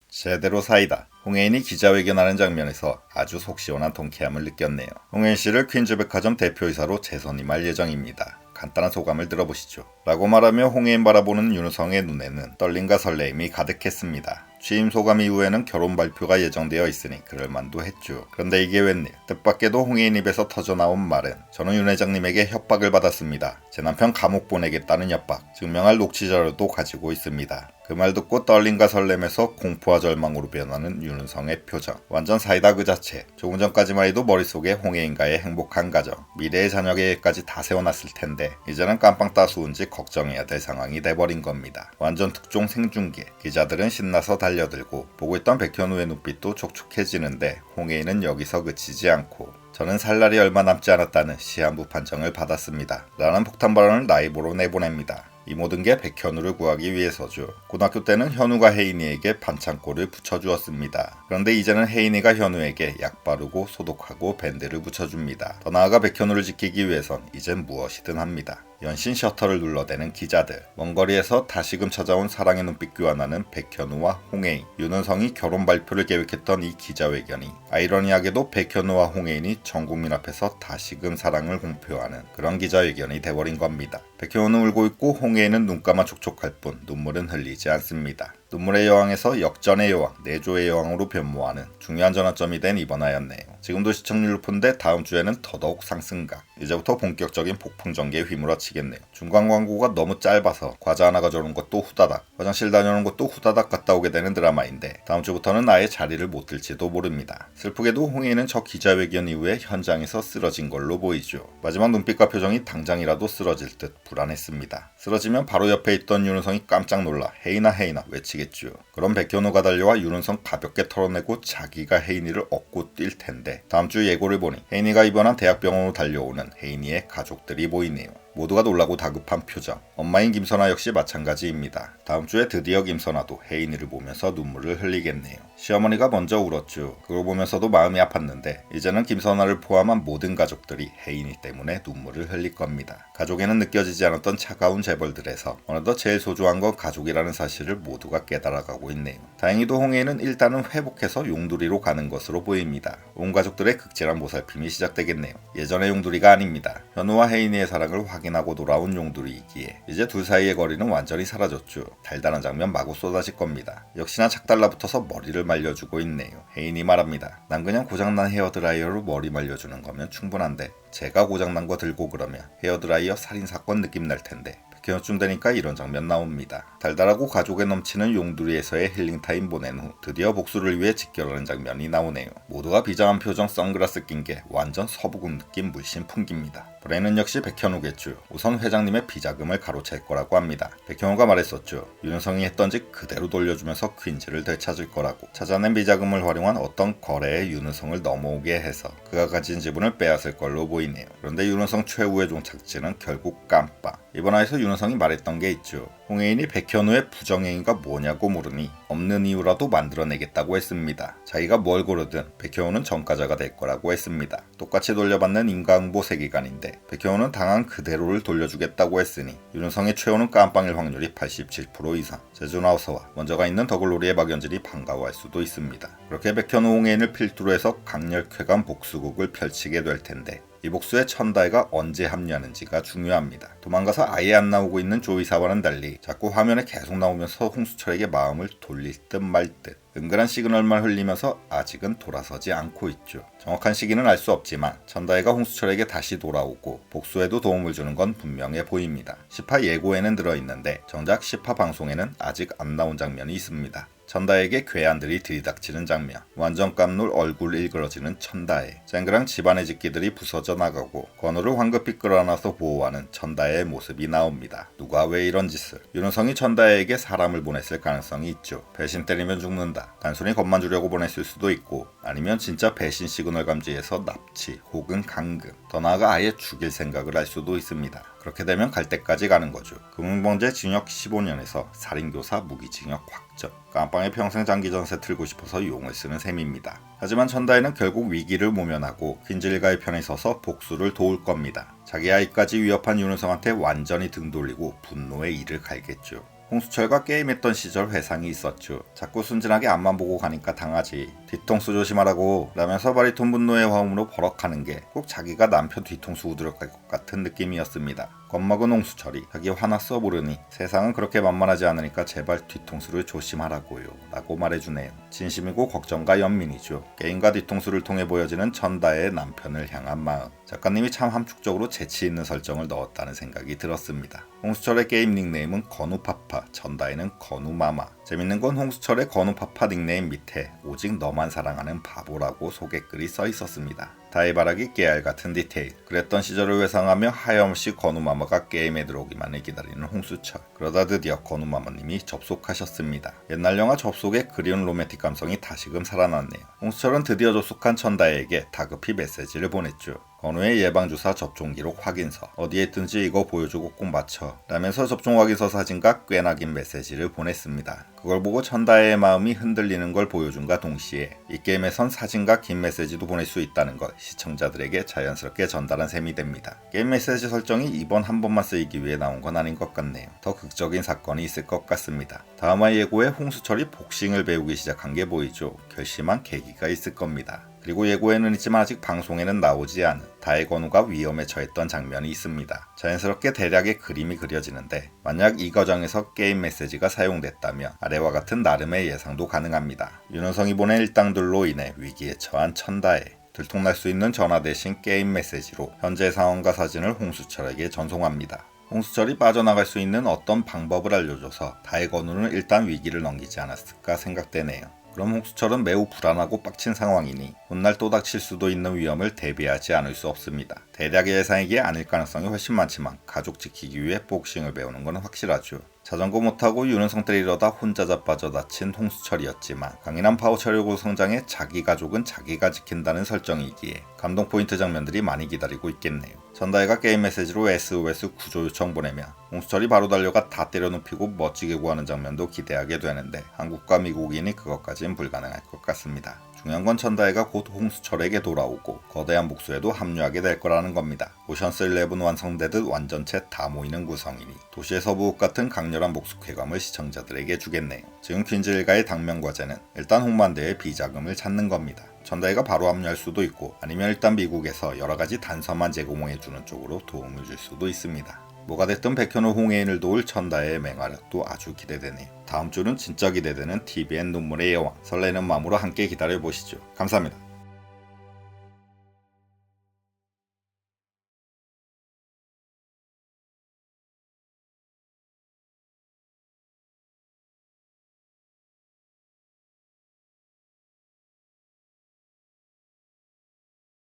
제대로 사이다. 홍혜인이 기자회견하는 장면에서 아주 속 시원한 통쾌함을 느꼈네요. 홍혜인 씨를 퀸즈백화점 대표이사로 재선임할 예정입니다. 간단한 소감을 들어보시죠. 라고 말하며 홍혜인 바라보는 윤우성의 눈에는 떨림과 설레임이 가득했습니다. 취임 소감 이후에는 결혼 발표가 예정되어 있으니 그럴만도 했죠. 그런데 이게 웬일. 뜻밖에도 홍혜인 입에서 터져나온 말은 저는 윤 회장님에게 협박을 받았습니다. 제 남편 감옥 보내겠다는 협박. 증명할 녹취 자료도 가지고 있습니다. 그 말 듣고 떨림과 설렘에서 공포와 절망으로 변하는 윤은성의 표정. 완전 사이다 그 자체. 조금 전까지만 해도 머릿속에 홍혜인과의 행복한 가정, 미래의 자녀 계획까지 다 세워놨을 텐데 이제는 깜빵 따스운지 걱정해야 될 상황이 돼버린 겁니다. 완전 특종 생중계. 기자들은 신나서 달려들고 보고 있던 백현우의 눈빛도 촉촉해지는데 홍혜인은 여기서 그치지 않고 저는 살 날이 얼마 남지 않았다는 시한부 판정을 받았습니다. 라는 폭탄 발언을 나이보로 내보냅니다. 이 모든 게 백현우를 구하기 위해서죠. 고등학교 때는 현우가 혜인이에게 반창고를 붙여주었습니다. 그런데 이제는 혜인이가 현우에게 약 바르고 소독하고 밴드를 붙여줍니다. 더 나아가 백현우를 지키기 위해선 이젠 무엇이든 합니다. 연신 셔터를 눌러대는 기자들, 먼 거리에서 다시금 찾아온 사랑의 눈빛 교환하는 백현우와 홍혜인, 윤은성이 결혼 발표를 계획했던 이 기자회견이 아이러니하게도 백현우와 홍혜인이 전 국민 앞에서 다시금 사랑을 공표하는 그런 기자회견이 돼버린 겁니다. 백현우는 울고 있고 홍혜인은 눈가만 촉촉할 뿐 눈물은 흘리지 않습니다. 눈물의 여왕에서 역전의 여왕, 내조의 여왕으로 변모하는 중요한 전환점이 된 이번 화였네요. 지금도 시청률 높은데 다음 주에는 더더욱 상승각. 이제부터 본격적인 폭풍 전개에 휘몰아치겠네요. 중간 광고가 너무 짧아서 과자 하나 가져오는 것도 후다닥, 화장실 다녀오는 것도 후다닥 갔다 오게 되는 드라마인데 다음 주부터는 아예 자리를 못 들지도 모릅니다. 슬프게도 홍혜인은 저 기자회견 이후에 현장에서 쓰러진 걸로 보이죠. 마지막 눈빛과 표정이 당장이라도 쓰러질 듯 불안했습니다. 쓰러지면 바로 옆에 있던 윤은성이 깜짝 놀라 혜인아 혜인아 외치겠죠. 그럼 백현우가 달려와 윤은성 가볍게 털어내고 자기가 혜인이를 업고 뛸 텐데 다음 주 예고를 보니 혜인이가 입원한 대학병원으로 달려오는 혜인이의 가족들이 보이네요. 모두가 놀라고 다급한 표정. 엄마인 김선아 역시 마찬가지입니다. 다음 주에 드디어 김선아도 혜인이를 보면서 눈물을 흘리겠네요. 시어머니가 먼저 울었죠. 그걸 보면서도 마음이 아팠는데 이제는 김선아를 포함한 모든 가족들이 혜인이 때문에 눈물을 흘릴 겁니다. 가족에는 느껴지지 않았던 차가운 재벌들에서 어느덧 제일 소중한 건 가족이라는 사실을 모두가 깨달아가고 있네요. 다행히도 홍혜인은 일단은 회복해서 용두리로 가는 것으로 보입니다. 온 가족들의 극진한 보살핌이 시작되겠네요. 예전의 용두리가 아닙니다. 현우와 혜인이의 사랑을 확인하고 돌아온 용두리이기에 이제 둘 사이의 거리는 완전히 사라졌죠. 달달한 장면 마구 쏟아질 겁니다. 역시나 착 달라붙어서 머리를 말려주고 있네요. 혜인이 말합니다. 난 그냥 고장난 헤어드라이어로 머리 말려주는 거면 충분한데 제가 고장난 거 들고 그러면 헤어드라이어 살인사건 느낌 날 텐데 백현우쯤 되니까 이런 장면 나옵니다. 달달하고 가족에 넘치는 용두리에서의 힐링타임 보낸 후 드디어 복수를 위해 직결하는 장면이 나오네요. 모두가 비장한 표정 선글라스 낀 게 완전 서부국 느낌 물씬 풍깁니다. 브레인은 역시 백현우겠죠. 우선 회장님의 비자금을 가로챌 거라고 합니다. 백현우가 말했었죠. 윤은성이 했던 짓 그대로 돌려주면서 퀸즈를 되찾을 거라고. 찾아낸 비자금을 활용한 어떤 거래에 윤은성을 넘어오게 해서 그가 가진 지분을 빼앗을 걸로 보이네요. 그런데 윤은성 최후의 종착지는 결국 깜빵. 이번 화에서 윤은성이 말했던 게 있죠. 홍혜인이 백현우의 부정행위가 뭐냐고 물으니 없는 이유라도 만들어내겠다고 했습니다. 자기가 뭘 고르든 백현우는 전과자가 될 거라고 했습니다. 똑같이 돌려받는 인과응보 세계관인데 백현우는 당한 그대로를 돌려주겠다고 했으니 윤은성의 최후는 깜빵일 확률이 87% 이상. 제주나우서와 먼저가 있는 더글로리의 박연진이 반가워할 수도 있습니다. 그렇게 백현우 홍혜인을 필두로 해서 강렬쾌감 복수극을 펼치게 될 텐데 이 복수에 천다혜가 언제 합류하는지가 중요합니다. 도망가서 아예 안 나오고 있는 조이사와는 달리 자꾸 화면에 계속 나오면서 홍수철에게 마음을 돌릴 듯 말 듯 은근한 시그널만 흘리면서 아직은 돌아서지 않고 있죠. 정확한 시기는 알 수 없지만 천다혜가 홍수철에게 다시 돌아오고 복수에도 도움을 주는 건 분명해 보입니다. 10화 예고에는 들어있는데 정작 10화 방송에는 아직 안 나온 장면이 있습니다. 천다에게 괴한들이 들이닥치는 장면, 완전 깜놀 얼굴 일그러지는 천다혜, 쨍그랑 집안의 집기들이 부서져 나가고 건우를 황급히 끌어안아서 보호하는 천다혜의 모습이 나옵니다. 누가 왜 이런 짓을? 윤은성이 천다혜에게 사람을 보냈을 가능성이 있죠. 배신 때리면 죽는다. 단순히 겁만 주려고 보냈을 수도 있고 아니면 진짜 배신 시그널 감지해서 납치 혹은 감금, 더 나아가 아예 죽일 생각을 할 수도 있습니다. 그렇게 되면 갈 때까지 가는 거죠. 금융범죄 징역 15년에서 살인교사 무기징역 확정. 깜빵에 평생 장기 전세 틀고 싶어서 용을 쓰는 셈입니다. 하지만 천다혜는 결국 위기를 모면하고 퀸즈 일가의 편에 서서 복수를 도울 겁니다. 자기 아이까지 위협한 윤은성한테 완전히 등 돌리고 분노의 이를 갈겠죠. 홍수철과 게임했던 시절 회상이 있었죠. 자꾸 순진하게 앞만 보고 가니까 당하지. 뒤통수 조심하라고 라면서 바리톤 분노의 화음으로 버럭하는 게 꼭 자기가 남편 뒤통수 우드려갈 것 같은 느낌이었습니다. 겁먹은 홍수철이 자기 화났어 모르니 세상은 그렇게 만만하지 않으니까 제발 뒤통수를 조심하라고요 라고 말해주네요. 진심이고 걱정과 연민이죠. 게임과 뒤통수를 통해 보여지는 천다의 남편을 향한 마음. 작가님이 참 함축적으로 재치 있는 설정을 넣었다는 생각이 들었습니다. 홍수철의 게임 닉네임은 건우파파, 천다에는 건우마마. 재밌는 건 홍수철의 건우파파 닉네임 밑에 오직 너만 사랑하는 바보라고 소개글이 써 있었습니다. 다이바라기 깨알 같은 디테일. 그랬던 시절을 회상하며 하염없이 건우마마가 게임에 들어오기만을 기다리는 홍수철. 그러다 드디어 건우마마님이 접속하셨습니다. 옛날 영화 접속의 그리운 로맨틱 감성이 다시금 살아났네요. 홍수철은 드디어 접속한 천다에게 다급히 메시지를 보냈죠. 건우의 예방주사 접종 기록 확인서 어디에 있든지 이거 보여주고 꼭 맞춰 라면서 접종 확인서 사진과 꽤나 긴 메시지를 보냈습니다. 그걸 보고 천다의 마음이 흔들리는 걸 보여준과 동시에 이 게임에선 사진과 긴 메시지도 보낼 수 있다는 걸 시청자들에게 자연스럽게 전달한 셈이 됩니다. 게임 메시지 설정이 이번 한 번만 쓰이기 위해 나온 건 아닌 것 같네요. 더 극적인 사건이 있을 것 같습니다. 다음화 예고에 홍수철이 복싱을 배우기 시작한 게 보이죠. 결심한 계기가 있을 겁니다. 그리고 예고에는 있지만 아직 방송에는 나오지 않은 다혜건우가 위험에 처했던 장면이 있습니다. 자연스럽게 대략의 그림이 그려지는데 만약 이 과정에서 게임 메시지가 사용됐다면 아래와 같은 나름의 예상도 가능합니다. 윤호성이 보낸 일당들로 인해 위기에 처한 천다혜. 들통날 수 있는 전화 대신 게임 메시지로 현재 상황과 사진을 홍수철에게 전송합니다. 홍수철이 빠져나갈 수 있는 어떤 방법을 알려줘서 다혜건우는 일단 위기를 넘기지 않았을까 생각되네요. 그럼 홍수철은 매우 불안하고 빡친 상황이니 훗날 또 닥칠 수도 있는 위험을 대비하지 않을 수 없습니다. 대략의 예상이기에 아닐 가능성이 훨씬 많지만 가족 지키기 위해 복싱을 배우는 건 확실하죠. 자전거 못하고 윤은성 때리려다 혼자 자빠져 다친 홍수철이었지만 강인한 파워 체력으로 성장해 자기 가족은 자기가 지킨다는 설정이기에 감동 포인트 장면들이 많이 기다리고 있겠네요. 전다혜가 게임 메시지로 SOS 구조 요청 보내며 홍수철이 바로 달려가 다 때려눕히고 멋지게 구하는 장면도 기대하게 되는데 한국과 미국인이 그것까진 불가능할 것 같습니다. 중요한 건 천다혜가 곧 홍수철에게 돌아오고 거대한 복수에도 합류하게 될 거라는 겁니다. 오션스 11 완성되듯 완전체 다 모이는 구성이니 도시의 서부옥 같은 강렬한 복수 쾌감을 시청자들에게 주겠네요. 지금 퀸즈 일가의 당면 과제는 일단 홍만대의 비자금을 찾는 겁니다. 천다혜가 바로 합류할 수도 있고 아니면 일단 미국에서 여러가지 단서만 제공해주는 쪽으로 도움을 줄 수도 있습니다. 뭐가 됐든 백현우 홍해인을 도울 천다혜의 맹활약도 아주 기대되네요. 다음 주는 진짜 기대되는 TVN 눈물의 여왕. 설레는 마음으로 함께 기다려보시죠. 감사합니다.